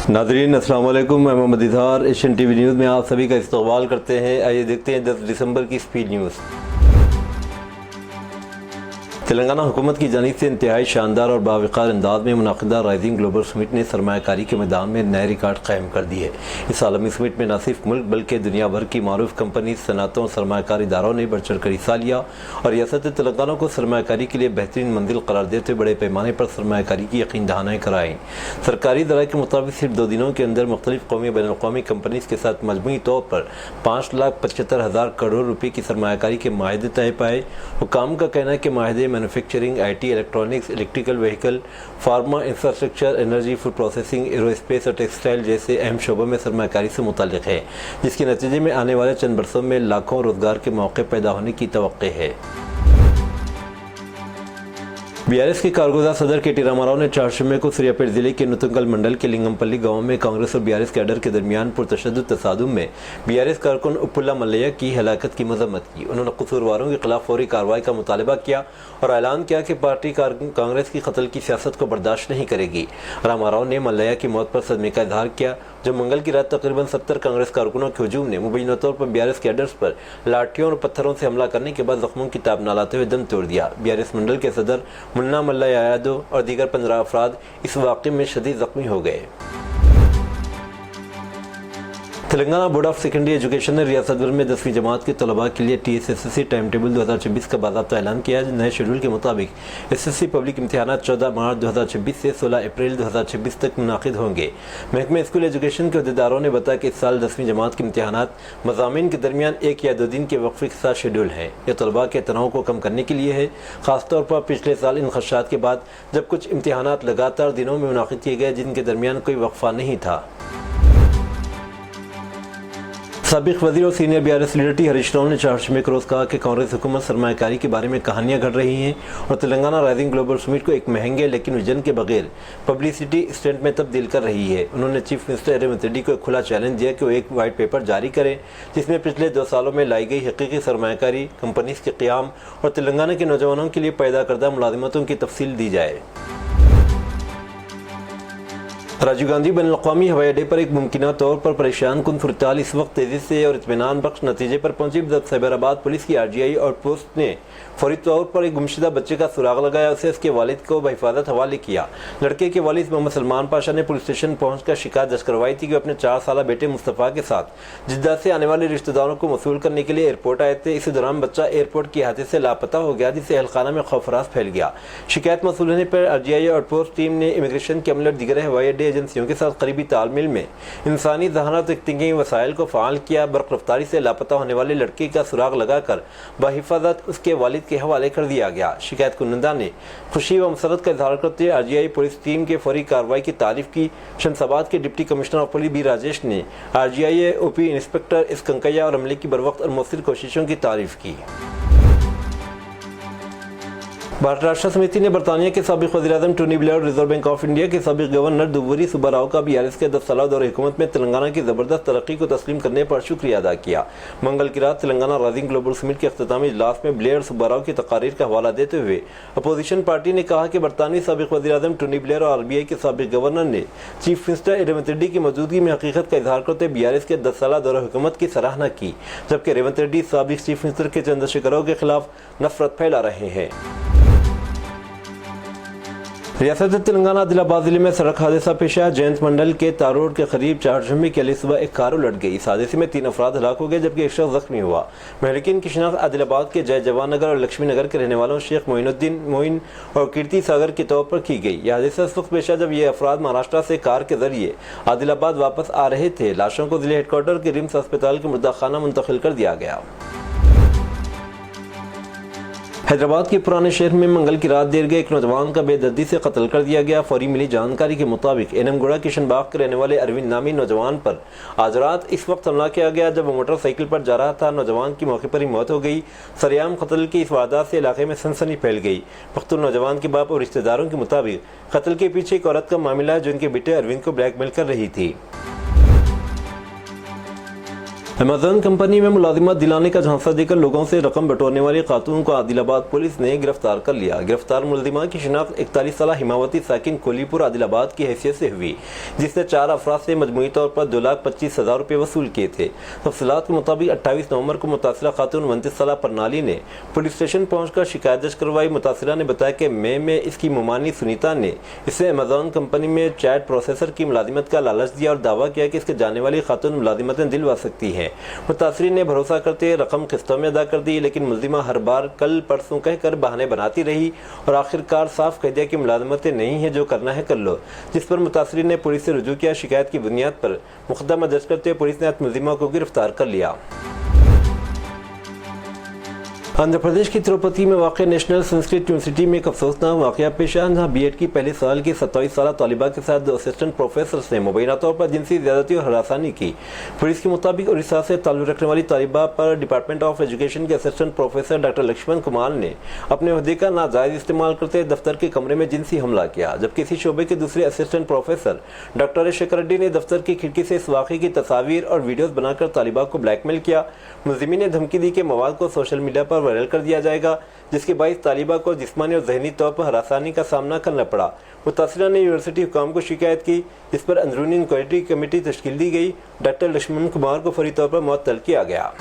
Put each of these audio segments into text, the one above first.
नाज़रीन अस्सलाम वालेकुम। मैं Mohammad Izhar Asian TV news में आप सभी का इस्तकबाल करते हैं। आइए देखते हैं 10 दिसंबर की स्पीड न्यूज़। तेलंगाना हुकूमत की जानिब से इंतहाई शानदार और बावकार अंदाज में मुनाकिदा राइजिंग ग्लोबल समिट ने सरमायाकारी के मैदान में नए रिकॉर्ड कायम कर दिए। इस आलमी समिट में न सिर्फ मुल्क बल्कि दुनिया भर की मारूफ कंपनी, सनतों और सरमायाकारी इदारों ने बढ़ चढ़ कर हिस्सा लिया और रियासत तेलंगाना को सरमायाकारी के लिए बेहतरीन मंजिल करार देते हुए बड़े पैमाने पर सरमायाकारी की यकीन दहानाएँ कराएँ। सरकारी ज़राए के मुताबिक सिर्फ 2 दिनों के अंदर मुख्तलिफ कौमी बैन अवी कंपनीज़ के साथ मजमूई तौर पर 5,75,000 करोड़ रुपये की सरमायाकारी के माहदे तय पाए। हुकाम का कहना है कि माहदे manufacturing, IT, electronics, electrical vehicle, pharma, infrastructure, energy, food processing, aerospace और टेक्सटाइल जैसे अहम शोबों में सरमायाकारी से मुताल्लिक़ है, जिसके नतीजे में आने वाले चंद बरसों में लाखों रोज़गार के मौके पैदा होने की तवक्को है। BRS के कारगुजार सदर KT रामाराव ने चारशंबे को सूर्यापेट जिले के नुतंगल मंडल के लिंगमपल्ली गांव में कांग्रेस और BRS कैडर के दरमियान पुरतशद्दुद तसादुम में BRS कारकुन उपुल्ला मल्लैया की हलाकत की मजम्मत की। उन्होंने कसूरवारों के खिलाफ फौरी कार्रवाई का मुतालबा किया और ऐलान किया कि पार्टी कांग्रेस की कत्ल की सियासत को बर्दाश्त नहीं करेगी। रामाराव ने मल्लैया की मौत पर सदमे का इजहार किया। जब मंगल की रात तकरीबन 70 कांग्रेस कारकुनों के हुजूम ने मुबैना तौर पर BRS कैडर्स पर लाठियों और पत्थरों से हमला करने के बाद जख्मों की ताब न लाते हुए दम तोड़ दिया। BRS मंडल के सदर मुन्ना मल्ला और दीगर 15 अफराद इस वाक़े में शदीद ज़ख्मी हो गए। Telangana board of secondary education ने रियासत भर में 10वीं जमात के तलबा के लिए TSSC टाइम टेबल 2026 का बाज़ाब्ता ऐलान किया है। नए शेड्यूल के मुताबिक SSC पब्लिक इम्तिहानात 14 मार्च 2026 से 16 अप्रैल 2026 तक मुनाकिद होंगे। महकमे स्कूल एजुकेशन के अहदेदारों ने बताया कि इस साल 10वीं जमात के इम्तिहानात मज़ामीन के दरमियान 1 या 2 दिन के वक्फे के साथ शेड्यूल है। यह तलबा के तनाव को कम करने के लिए है, ख़ासतौर पर पिछले साल इन खदशात के बाद जब कुछ इम्तिहानात लगातार दिनों में मुनाकिद किए गए जिनके दरमियान कोई वक्फा नहीं था। साबिक वज़ीर और senior BRS leader T Harish Rao ने चारशंबे को रोज़ कहा कि कांग्रेस हुकूमत सरमायाकारी के बारे में कहानियाँ गढ़ रही हैं और तेलंगाना राइजिंग ग्लोबल समिट को एक महंगे लेकिन विजन के बगैर पब्लिसिटी स्टंट में तब्दील कर रही है। उन्होंने चीफ मिनिस्टर रेवंत रेड्डी को एक खुला चैलेंज दिया कि वो एक वाइट पेपर जारी करें जिसमें पिछले 2 सालों में लाई गई हकीकी सरमायाकारी, कंपनीज़ के क़याम और तेलंगाना के नौजवानों के लिए पैदा करदा मुलाजिमतों की तफसील दी जाए। राजीव गांधी बैन अवी हवाई अड्डे पर एक मुमकिना तौर पर परेशान कुन सूरत इस वक्त तेज़ी से और इत्मीनान बख्श नतीजे पर पहुंची जब साइबराबाद पुलिस की RGI आउटपोस्ट ने फौरी तौर पर एक गुमशुदा बच्चे का सुराग लगाया, उसे उसके वालिद को बहिफाजत हवाले किया। लड़के के वालिद मोहम्मद सलमान पाशा ने पुलिस स्टेशन पहुंचकर शिकायत दर्ज करवाई थी कि अपने 4 साला बेटे मुस्तफ़ा के साथ जिद्दा से आने वाले रिश्तेदारों को वसूल करने के लिए एयरपोर्ट आए थे। इसी दौरान बच्चा एयरपोर्ट के अहाते से लापता हो गया, जिससे अहलखाना में खौफराज फैल गया। शिकायत मौसूल होने पर RGI आउटपोस्ट टीम ने इमिग्रेशन के अमले और दीगर हवाई अड्डे एजेंसियों के साथ करीबी तालमेल में इंसानी जहानत तकनीकी वसाइल को फ़ाल किया। बर्क रफ्तारी से लापता होने वाले लड़के का सुराग लगाकर बहिफाजत उसके वालिद के हवाले कर दिया गया। शिकायत कुनंदा ने खुशी व मसरत का इजहार करते हुए RGI पुलिस टीम के फौरी कार्रवाई की तारीफ की। शमशाबाद के deputy commissioner of police B Rajesh ने RGI OP इंस्पेक्टर इस कंकैया और अमले की बरवक्त और मौसर कोशिशों की तारीफ की। भारत राष्ट्र समिति ने बरतानिया के साबिक वज़ीर-ए-आज़म टोनी ब्लेयर और रिजर्व बैंक ऑफ इंडिया के साबिक गवर्नर दुव्वरी सुब्बाराव का BRS के 10 साला दौरे हुकूमत में तेलंगाना की ज़बरदस्त तरक्की को तस्लीम करने पर शुक्रिया अदा किया। मंगल की रात तेलंगाना राइजिंग ग्लोबल समिट के अख्तामी इजलास में ब्लेयर और सुब्बाराव की तकारीर का हवाला देते हुए अपोजिशन पार्टी ने कहा कि बरतानवी साबिक वज़ीर-ए-आज़म टोनी ब्लेयर और RBI के साबिक गवर्नर ने चीफ मिनिस्टर रेवंत रेड्डी की मौजूदगी में हकीकत का इजहार करते BRS के 10 साला दौरे हुकूमत की सराहना की, जबकि रेवंत रेड्डी साबिक चीफ मिनिस्टर के चंद्रशेखर राव के खिलाफ नफरत फैला रहे हैं। रियासत तेलंगाना आदिलाबाद जिले में सड़क हादसा पेश आया। जयंत मंडल के तारोड़ के करीब चारशंबे के लिए सुबह एक कार उलट गई। इस हादसे में 3 अफराद हलाक हो गए जबकि एक शख्स जख्मी हुआ। महलिकीन की शिनाख्त आदिलाबाद के जय जवान नगर और लक्ष्मी नगर के रहने वालों शेख मोइनुद्दीन मोइन और कीर्ति सागर के तौर पर की गई। यह हादसा उस वक्त पेश आया जब ये अफराद महाराष्ट्र से कार के जरिए आदिलाबाद वापस आ रहे थे। लाशों को जिले हेडक्वार्टर के रिम्स अस्पताल के मुर्दा खाना मुंतकिल कर दिया गया। हैदराबाद के पुराने शहर में मंगल की रात देर गए एक नौजवान का बेदर्दी से कत्ल कर दिया गया। फौरी मिली जानकारी के मुताबिक एनमगुड़ा किशनबाग के रहने वाले अरविंद नामी नौजवान पर आज रात इस वक्त हमला किया गया जब वो मोटरसाइकिल पर जा रहा था। नौजवान की मौके पर ही मौत हो गई। सरेआम कत्ल की इस वारदात से इलाके में सनसनी फैल गई। मकतूल नौजवान के बाप और रिश्तेदारों के मुताबिक कत्ल के पीछे एक औरत का मामला है जो उनके बेटे अरविंद को ब्लैकमेल कर रही थी। अमेज़न कंपनी में मुलाजिमत दिलाने का झांसा देकर लोगों से रकम बटोरने वाली खातून को आदिलाबाद पुलिस ने गिरफ्तार कर लिया। गिरफ्तार मुलजिमा की शिनाख्त 41 साल हिमावती साकिन कोलीपुर आदिलाबाद की हैसियत से हुई, जिसने 4 अफराद से मजमूई तौर पर 2,25,000 रुपये वसूल किए थे। तफसीलात के मुताबिक 28 नवंबर को मुतासिरा खातून 29 साल प्रणाली ने पुलिस स्टेशन पहुंचकर शिकायत दर्ज करवाई। मुतासिरा ने बताया कि मई में इसकी मुमानी सुनीता ने इसे अमेज़न कंपनी में चैट प्रोसेसर की मुलाजिमत का लालच दिया और दावा किया कि इसके जाने वाली खातून मुलाजिमतें दिलवा सकती हैं। मुतासरीन ने भरोसा करते रकम किस्तों में अदा कर दी, लेकिन मुलजिमा हर बार कल परसों कहकर बहाने बनाती रही और आखिरकार साफ कह दिया कि मुलाजमतें नहीं है, जो करना है कर लो, जिस पर मुतासरीन ने पुलिस से रुजू किया। शिकायत की बुनियाद पर मुकदमा दर्ज करते हुए पुलिस ने मुलजिमा को गिरफ्तार कर लिया। आंध्र प्रदेश की तिरुपति में वाक़ नेशनल संस्कृत यूनिवर्सिटी में एक अफसोसनाक वाक़या पेश आया, जहाँ बीएड की पहले साल की 27 साल तालिबा के साथ 2 असिस्टेंट प्रोफेसर्स ने मुबैना तौर पर जिनसी ज़्यादती और हरासानी की। पुलिस के मुताबिक उड़ीसा से ताल्लुक़ रखने वाली तालिबा पर डिपार्टमेंट ऑफ एजुकेशन के assistant professor doctor Lakshman Kumar ने अपने ओहदे का नाजायज़ इस्तेमाल करते दफ्तर के कमरे में जिनसी हमला किया, जबकि इसी शोबे के दूसरे assistant professor doctor Shekhar Reddy ने दफ्तर की खिड़की से इस वाक़े की तस्वीर और वीडियोज़ बनाकर तालिबा को ब्लैकमेल किया। मुलजिमी ने धमकी दी कि मवाद को सोशल मीडिया पर वायरल कर दिया जाएगा, जिसके बाइस तालिबा को जिस्मानी और ज़हनी तौर पर हरासानी का सामना करना पड़ा। मुतासिरा ने यूनिवर्सिटी हुकाम को शिकायत की, जिस पर अंदरूनी इंक्वायरी कमेटी तश्कील दी गई। डॉक्टर लक्ष्मण कुमार को फौरी तौर पर मुअत्तल किया गया।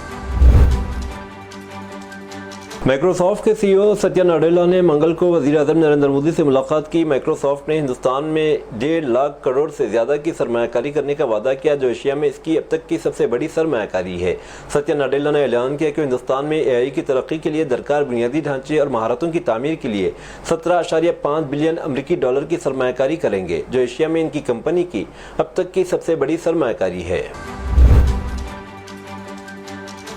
माइक्रोसॉफ्ट के सीईओ सत्या नाडेला ने मंगल को वज़ीर-ए-आज़म नरेंद्र मोदी से मुलाकात की। माइक्रोसॉफ्ट ने हिंदुस्तान में 1.5 लाख करोड़ से ज़्यादा की सरमायाकारी करने का वादा किया, जो एशिया में इसकी अब तक की सबसे बड़ी सरमायाकारी है। सत्या नाडेला ने ऐलान किया कि हिंदुस्तान में एआई की तरक्की के लिए दरकार बुनियादी ढांचे और महारतों की तामीर के लिए 17.5 बिलियन अमरीकी डॉलर की सरमायाकारी करेंगे, जो एशिया में इनकी कंपनी की अब तक की सबसे बड़ी सरमायाकारी है।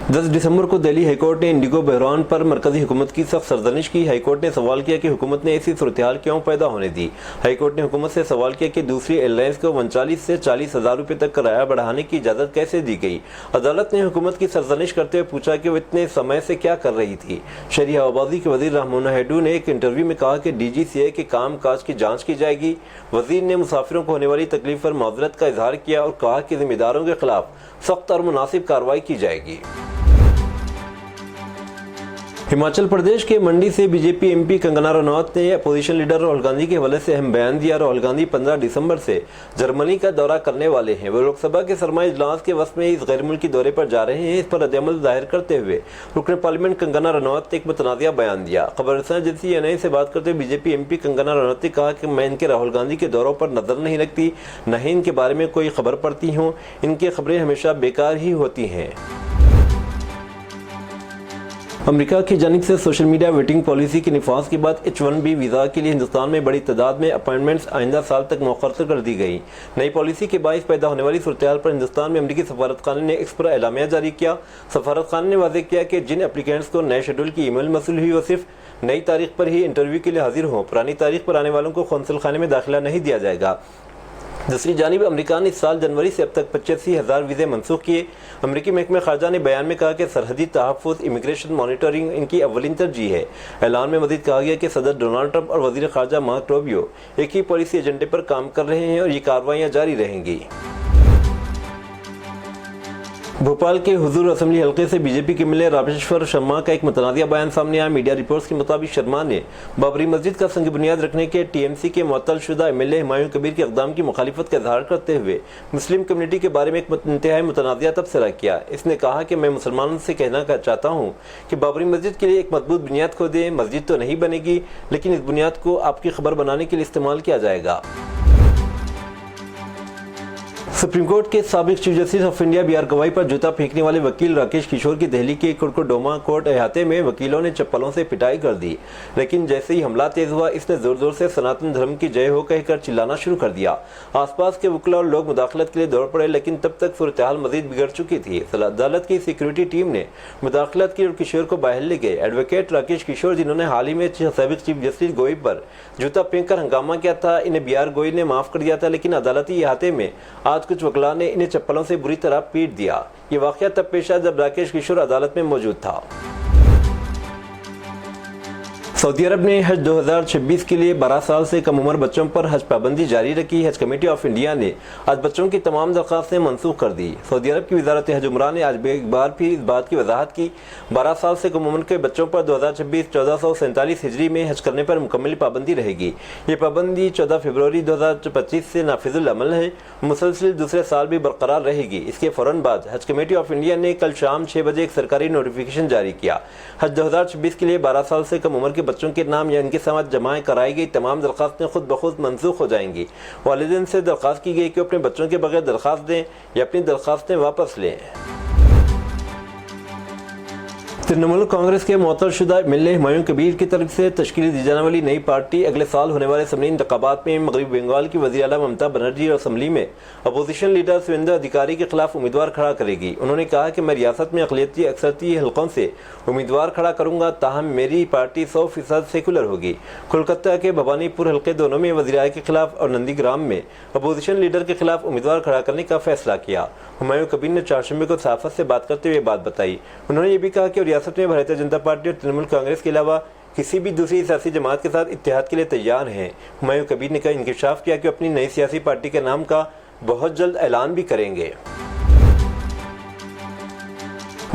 10 दिसंबर को दिल्ली हाईकोर्ट ने इंडिगो बहरान पर मरकजी हुकूमत की सख्त सरजनिश की। हाईकोर्ट ने सवाल किया कि हुकूमत ने ऐसी सूरत-ए-हाल क्यों पैदा होने दी। हाईकोर्ट ने हुकूमत से सवाल किया कि दूसरी एयरलाइंस को 39 से 40,000 रुपये तक किराया बढ़ाने की इजाज़त कैसे दी गई। अदालत ने हुकूमत की सरजनिश करते हुए पूछा कि वो इतने समय से क्या कर रही थी। शहरी हवाबाजी के वज़ीर राममोहन नायडू ने एक इंटरव्यू में कहा कि DGCA के काम काज की जाँच की जाएगी। वज़ीर ने मुसाफिरों को होने वाली तकलीफ पर माज़रत का इजहार किया और कहा कि जिम्मेदारों के खिलाफ सख्त और मुनासिब कार्रवाई की जाएगी। हिमाचल प्रदेश के मंडी से बीजेपी MP कंगना रनौत ने अपोजिशन लीडर राहुल गांधी के हवाले से अहम बयान दिया। राहुल गांधी 15 दिसंबर से जर्मनी का दौरा करने वाले हैं। वो लोकसभा के सरमाई इजलास के वक्त में इस गैर मुल्की दौरे पर जा रहे हैं। इस पर रद्द-ए-अमल जाहिर करते हुए रुकन पार्लियामेंट कंगना रनौत ने एक मुतनाज़िया बयान दिया। खबरसां एजेंसी NI से बात करते हुए बीजेपी MP कंगना रनौत ने कहा कि मैं इनके राहुल गांधी के दौरों पर नजर नहीं रखती, न ही इनके बारे में कोई खबर पढ़ती हूँ। इनकी खबरें हमेशा बेकार ही होती हैं। अमेरिका की जानिब से सोशल मीडिया वेटिंग पॉलिसी के निफाज के बाद H-1B वीज़ा के लिए हिंदुस्तान में बड़ी तादाद में अपॉइंटमेंट्स आइंदा साल तक मुखर्रर कर दी गई। नई पॉलिसी के बायस पैदा होने वाली सूरत-ए-हाल पर हिंदुस्तान में अमेरिकी सफारतखाने ने इस पर एलामिया जारी किया। सफारतखाने ने वाज़ेह किया कि जिन एप्लीकेंट्स को नए शेड्यूल की ईमेल मौसूल हुई वो सिर्फ नई तारीख पर ही इंटरव्यू के लिए हाजिर हों। पुरानी तारीख पर आने वालों को कौंसल खाने में दाखिला नहीं दिया जाएगा। दूसरी जानिब अमेरिका ने इस साल जनवरी से अब तक 85,000 वीज़े मनसूख किए। अमेरिकी महकमे खारजा ने बयान में कहा कि सरहदी तहफ़्फ़ुज़, इमिग्रेशन मॉनिटरिंग इनकी अव्वलीन तरजीह है। ऐलान में मज़ीद कहा गया कि सदर डोनाल्ड ट्रंप और वज़ीर ख़ारजा मार्क रूबियो एक ही पॉलिसी एजेंडे पर काम कर रहे हैं और ये कार्रवाइयाँ जारी रहेंगी। भोपाल के हुजूर असेंबली हल्के से बीजेपी के MLA रामेश्वर शर्मा का एक मुतनाज़िया बयान सामने आया। मीडिया रिपोर्ट्स के मुताबिक शर्मा ने बाबरी मस्जिद का संग बुनियाद रखने के TMC के मुअत्तल शुदा MLA हुमायूं कबीर के इक़दाम की मुखालिफत का इजहार करते हुए मुस्लिम कम्युनिटी के बारे में एक इंतहाई मुतनाज़िया तबसरा किया। इसने कहा कि मैं मुसलमानों से कहना चाहता हूँ कि बाबरी मस्जिद के लिए एक मजबूत बुनियाद खोदें। मस्जिद तो नहीं बनेगी, लेकिन इस बुनियाद को आपकी खबर बनाने के लिए इस्तेमाल किया जाएगा। सुप्रीम कोर्ट के साबिक chief justice of India BR गवाई पर जूता फेंकने वाले वकील राकेश किशोर की दिल्ली के कुर्कोडोमा कोर्ट अहाते में वकीलों ने चप्पलों से पिटाई कर दी, लेकिन जैसे ही हमला तेज हुआ इसने जोर जोर से सनातन धर्म की जय हो कहकर चिल्लाना शुरू कर दिया। आसपास के वकील और लोग मुदाखलत के लिए दौड़ पड़े, लेकिन तब तक सूरत-ए-हाल मजीद बिगड़ चुकी थी। अदालत की सिक्योरिटी टीम ने मुदाखलत की और किशोर को बाहर ले गए। एडवोकेट राकेश किशोर, जिन्होंने हाल ही में साबिक चीफ जस्टिस गोई पर जूता फेंक कर हंगामा किया था, इन्हें BR गोई ने माफ कर दिया था, लेकिन अदालती अहाते में आज कुछ वकीलों ने इन्हें चप्पलों से बुरी तरह पीट दिया। ये वाकया तब पेश आया जब राकेश किशोर अदालत में मौजूद था। सऊदी अरब ने हज 2026 के लिए 12 साल से कम उम्र बच्चों पर हज पाबंदी जारी रखी। हज कमेटी ऑफ इंडिया ने आज बच्चों की तमाम दरख्वास्तें मनसूख कर दी। सऊदी अरब की वजारत हज उमरा ने आज एक बार फिर इस बात की वजाहत की 12 साल से कम उम्र के बच्चों पर 2026 1447 हिजरी में हज करने पर मुकम्मल पाबंदी रहेगी। ये पाबंदी 14 फरवरी 2025 से नाफिजुल अमल है, मुसलसिल दूसरे साल भी बरकरार रहेगी। इसके फौरन बाद हज कमेटी ऑफ इंडिया ने कल शाम 6 बजे एक सरकारी नोटिफिकेशन जारी किया। हज 2026 के लिए 12 साल से कम उम्र के बच्चों के नाम या इनके साथ जमा कराई गई तमाम दरख्वास्तें खुद ब खुद मनसूख हो जाएंगी। वालिदैन से दरख्वास्त की गई कि अपने बच्चों के बगैर दरख्वास्त दें या अपनी दरख्वास्तें वापस लें। तृणमूल कांग्रेस के मुअत्तल-शुदा एमएलए हुमायूं कबीर की तरफ से तश्कील दी जाने वाली नई पार्टी अगले साल होने वाले असम्बली इंतखाबात में मगरबी बंगाल की वज़ीर आला ममता बनर्जी और असम्बली में अपोजिशन लीडर सुवेंदु अधिकारी के खिलाफ उम्मीदवार खड़ा करेगी। उन्होंने कहा कि मैं रियासत में अक़लियती अक्सरती हलकों से उम्मीदवार खड़ा करूंगा, ताहम मेरी पार्टी 100% सेकुलर होगी। कोलकाता के भवानीपुर हल्के दोनों में वज़ीर के खिलाफ और नंदीग्राम में अपोजिशन लीडर के खिलाफ उम्मीदवार खड़ा करने का फैसला किया। हुमायूं कबीर ने चारशंबे को सहाफ़त से बात करते हुए बात बताई। उन्होंने ये भी कहा कि रियासत में भारतीय जनता पार्टी और तृणमूल कांग्रेस के अलावा किसी भी दूसरी सियासी जमात के साथ इत्तेहाद के लिए तैयार हैं। हुमायूं कबीर ने इंकशाफ किया कि अपनी नई सियासी पार्टी के नाम का बहुत जल्द ऐलान भी करेंगे।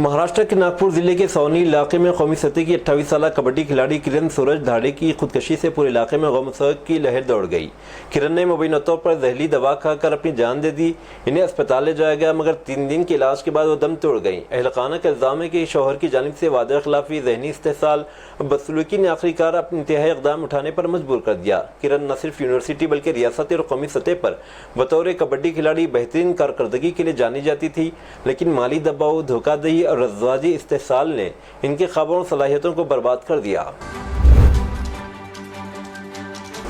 महाराष्ट्र के नागपुर जिले के सौनी इलाके में कौमी सतह की 28 साल कबड्डी खिलाड़ी किरण सूरज धाड़े की खुदकशी से पूरे इलाके में गम की लहर दौड़ गई। किरण ने मुबैना तौर पर जहरीली दवा खाकर अपनी जान दे दी। इन्हें अस्पताल ले जाया गया, मगर 3 दिन के इलाज के बाद वो दम तोड़ गई। अहलखाना का इल्जाम है कि शौहर की जानिब से वादा खिलाफी, जहनी इस्तेहसाल और बदसलूकी ने आखिरकार अपने इंतहाई इक़दाम उठाने पर मजबूर कर दिया। किरण न सिर्फ यूनिवर्सिटी बल्कि रियासती और कौमी सतह पर बतौर कबड्डी खिलाड़ी बेहतरीन कारकर्दगी के लिए जानी जाती थी, लेकिन माली दबाव, धोखाधड़ी और रज़वाजी इस्तेहसाल ने इनके ख्वाबों और सलाहियतों को बर्बाद कर दिया।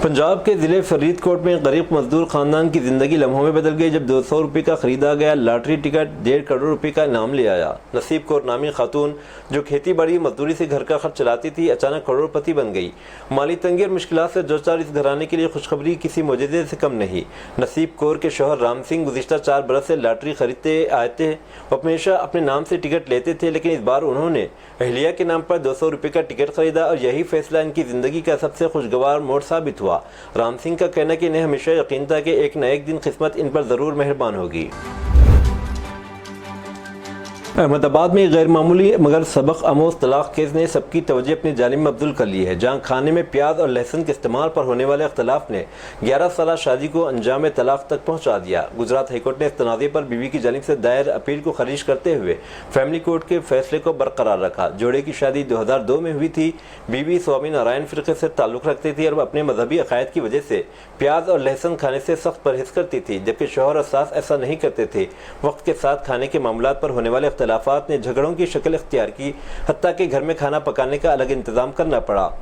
पंजाब के ज़िले फरीदकोट में गरीब मजदूर खानदान की ज़िंदगी लम्हों में बदल गई जब 200 रुपये का खरीदा गया लॉटरी टिकट 1.5 करोड़ रुपये का इनाम ले आया। नसीब कौर नामी खातून जो खेती बाड़ी मजदूरी से घर का खर्च चलाती थी, अचानक करोड़पति बन गई। माली तंगी और मुश्किलात से दो चार इस घराने के लिए खुशखबरी किसी मोजज़े से कम नहीं। नसीब कौर के शौहर राम सिंह गुज़िश्ता 4 बरस से लॉटरी खरीदते आए थे। वो हमेशा अपने नाम से टिकट लेते थे, लेकिन इस बार उन्होंने अहलिया के नाम पर 200 रुपये का टिकट खरीदा और यही फैसला इनकी ज़िंदगी का सबसे खुशगवार मोड़ साबित हुआ। राम सिंह का कहना कि इन्हें हमेशा यकीन था कि एक न एक दिन किस्मत इन पर ज़रूर मेहरबान होगी। अहमदाबाद में गैर मामूली मगर सबक आमोज तलाक केस ने सबकी तवज्जो अपनी जानिब मबज़ूल कर ली है, जहाँ खाने में प्याज और लहसुन के इस्तेमाल पर होने वाले अख्तलाफ ने 11 साल शादी को अंजाम तलाक तक पहुँचा दिया। गुजरात हाईकोर्ट ने इस तनाज़े पर बीवी की जानिब से दायर अपील को खारिज करते हुए फैमिली कोर्ट के फैसले को बरकरार रखा। जोड़े की शादी 2002 में हुई थी। बीवी स्वामी नारायण फ़िरक़े से ताल्लुक़ रखती थी और अपने मजहबी अक़ायद की वजह से प्याज और लहसुन खाने से सख्त परहेज़ करती थी, जबकि शौहर और सास ऐसा नहीं करते थे। वक्त के साथ खाने के मामलात पर होने वाले इख्तलाफात ने झगड़ों की शक्ल इख्तियार की, हत्ता कि घर में खाना पकाने का अलग इंतजाम करना पड़ा।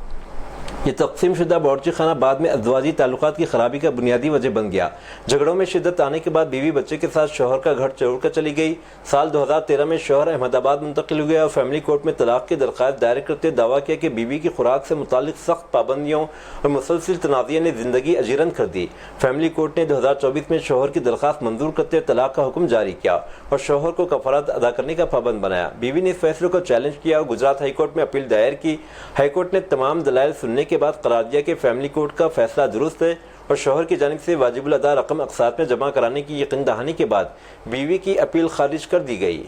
ये तक़सीम शुदा बावर्ची खाना बाद में अज़वाजी ताल्लुकात की खराबी का बुनियादी वजह बन गया। झगड़ों में शिद्दत आने के बाद बीवी बच्चे के साथ शौहर का घर छोड़कर चली गई। साल 2013 में शौहर अहमदाबाद मुंतकिल हुए और फैमिली कोर्ट में तलाक की दरख्वास्त दायर करते दावा किया कि बीवी की खुराक से मुतालिक सख्त पाबंदियों और मुसलसिल तनाज़िया ने ज़िंदगी अजीरन कर दी। फैमिली कोर्ट ने 2024 में शौहर की दरख्वास्त मंजूर करते तलाक का हुक्म जारी किया और शौहर को कफारत अदा करने का पाबंद बनाया। बीवी ने इस फैसले को चैलेंज किया और गुजरात हाईकोर्ट में अपील दायर की। हाईकोर्ट ने तमाम दलाइल सुनने के बाद करार दिया कि फैमिली कोर्ट का फैसला दुरुस्त है और शौहर की जानिब से वाजिबुल अदा रकम अक़सात में जमा कराने की यकीन दहानी के बाद बीवी की अपील खारिज कर दी गई।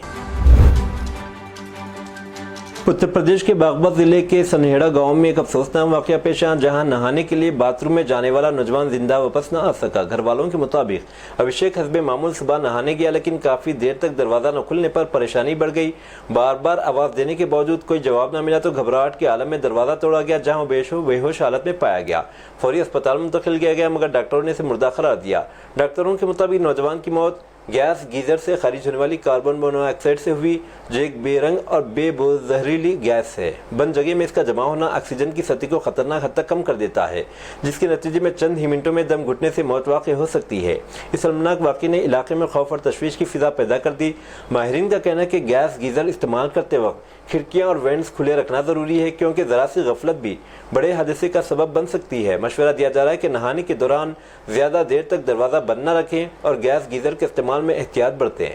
उत्तर प्रदेश के बागपत जिले के सनहेड़ा गांव में एक अफसोसनाक वाक़या पेश आया, जहां नहाने के लिए बाथरूम में जाने वाला नौजवान जिंदा वापस न आ सका। घर वालों के मुताबिक अभिषेक हस्बे मामूल सुबह नहाने गया, लेकिन काफ़ी देर तक दरवाज़ा न खुलने पर परेशानी बढ़ गई। बार बार आवाज़ देने के बावजूद कोई जवाब न मिला तो घबराहट के आलम में दरवाज़ा तोड़ा गया, जहाँ बेहोश हालत में पाया गया। फौरी अस्पताल मुंतकिल किया गया, मगर डॉक्टरों ने इसे मुर्दा करार दिया। डॉक्टरों के मुताबिक नौजवान की मौत गैस गीजर से खारिज होने वाली कार्बन मोनोऑक्साइड से हुई, जो एक बेरंग और बेबो जहरीली गैस है। बंद जगह में इसका जमा होना ऑक्सीजन की सतह को खतरनाक हद तक कम कर देता है, जिसके नतीजे में चंद ही मिनटों में दम घुटने से मौत वाक़ हो सकती है। इस शर्मनाक वाक़े ने इलाके में खौफ और तशवीश की फिजा पैदा कर दी। माहिरीन का कहना है कि गैस गीजर इस्तेमाल करते वक्त खिड़कियाँ और वेंट्स खुले रखना ज़रूरी है, क्योंकि ज़रा सी गफलत भी बड़े हादसे का सबब बन सकती है। मशवरा दिया जा रहा है कि नहाने के दौरान ज़्यादा देर तक दरवाज़ा बंद न रखें और गैस गीजर के इस्तेमाल में एहतियात बरतें।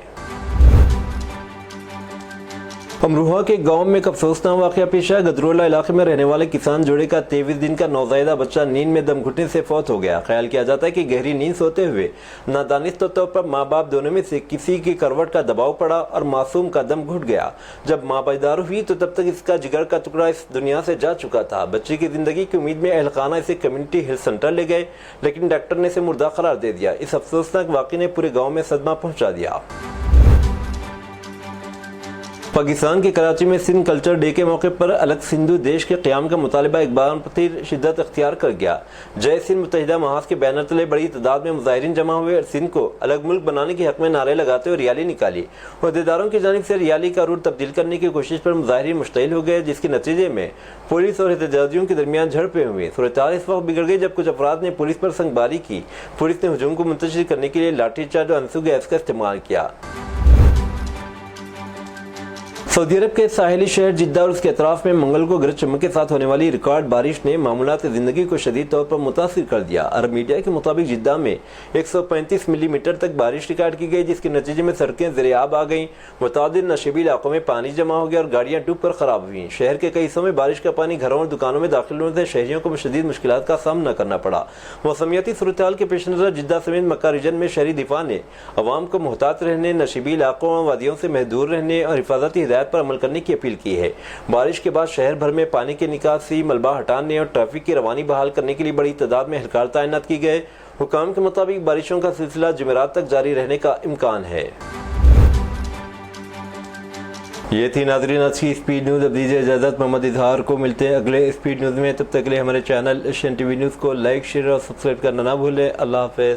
अमरोहा के गांव में एक अफसोसनाक वाकया पेश आया। गदरोला इलाके में रहने वाले किसान जोड़े का 23 दिन का नौज़ायदा बच्चा नींद में दम घुटने से फौत हो गया। ख्याल किया जाता है कि गहरी नींद सोते हुए नादानिस्त तौर पर माँ बाप दोनों में से किसी की करवट का दबाव पड़ा और मासूम का दम घुट गया। जब माँ पैदार हुई तो तब तक इसका जिगर का टुकड़ा इस दुनिया से जा चुका था। बच्चे की जिंदगी की उम्मीद में अहलखाना इसे कम्युनिटी हेल्थ सेंटर ले गए, लेकिन डॉक्टर ने इसे मुर्दा करार दे दिया। इस अफसोसनाक वाक़े ने पूरे गाँव में सदमा पहुँचा दिया। पाकिस्तान के कराची में सिंध कल्चर डे के मौके पर अलग सिंधु देश के क़याम का मुतालबा एक बार फिर शिद्दत अख्तियार कर गया। जय सिंध मुत्तहिदा महाज के बैनर तले बड़ी तादाद में मुजाहिरीन जमा हुए और सिंध को अलग मुल्क बनाने के हक में नारे लगाते हुए रैली निकाली। अहदेदारों की जानिब से रैली का रूट तब्दील करने की कोशिश पर मुजाहिरीन मुश्तइल हो गए, जिसके नतीजे में पुलिस और एहतजाजियों के दरमियान झड़पें हुई। सूरत-ए-हाल इस वक्त बिगड़ गई जब कुछ अफराद ने पुलिस पर संगबारी की। पुलिस ने हुजूम को मुंतशिर करने के लिए लाठीचार्ज और आंसू गैस का इस्तेमाल किया। सऊदी अरब के साहिली शहर जिद्दा और उसके अतराफ में मंगल को गरज चमक के साथ होने वाली रिकॉर्ड बारिश ने मामूलात ज़िंदगी को शदीद तौर पर मुतासिर कर दिया। अरब मीडिया के मुताबिक जिद्दा में 135 मिलीमीटर तक बारिश रिकॉर्ड की गई, जिसके नतीजे में सड़कें ज़ेर-ए-आब आ गईं। मुतादिद नशीबी इलाकों में पानी जमा हो गया और गाड़ियाँ डूब कर खराब हुई। शहर के कई हिस्सों में बारिश का पानी घरों और दुकानों में दाखिल होने से शहरियों को शदीद मुश्किलात का सामना करना पड़ा। मौसमियाती सूरत-ए-हाल के पेश नज़र जिद्दा समेत मक्का रीजन में शहरी दिफा ने अवाम को मुहतात रहने, नशीबी इलाकों और वादियों से महदूर रहने और हिफाजती हिदायत पर अमल करने की अपील की है। बारिश के बाद शहर भर में पानी की निकासी, मलबा हटाने और ट्रैफिक की रवानी बहाल करने के लिए बड़ी तादाद में एहलकार तैनात की गए। हुकाम के मुताबिक बारिशों का सिलसिला जुमेरात तक जारी रहने का इम्कान है। ये थी नाज़रीन आज की स्पीड न्यूज़। अब दीजिए इजाज़त, मोहम्मद इजहार को मिलते हैं अगले स्पीड न्यूज़ में। तब तक के लिए हमारे चैनल एशियन टीवी न्यूज़ को लाइक, शेयर और सब्सक्राइब करना ना भूलें। अल्लाह हाफ़िज़।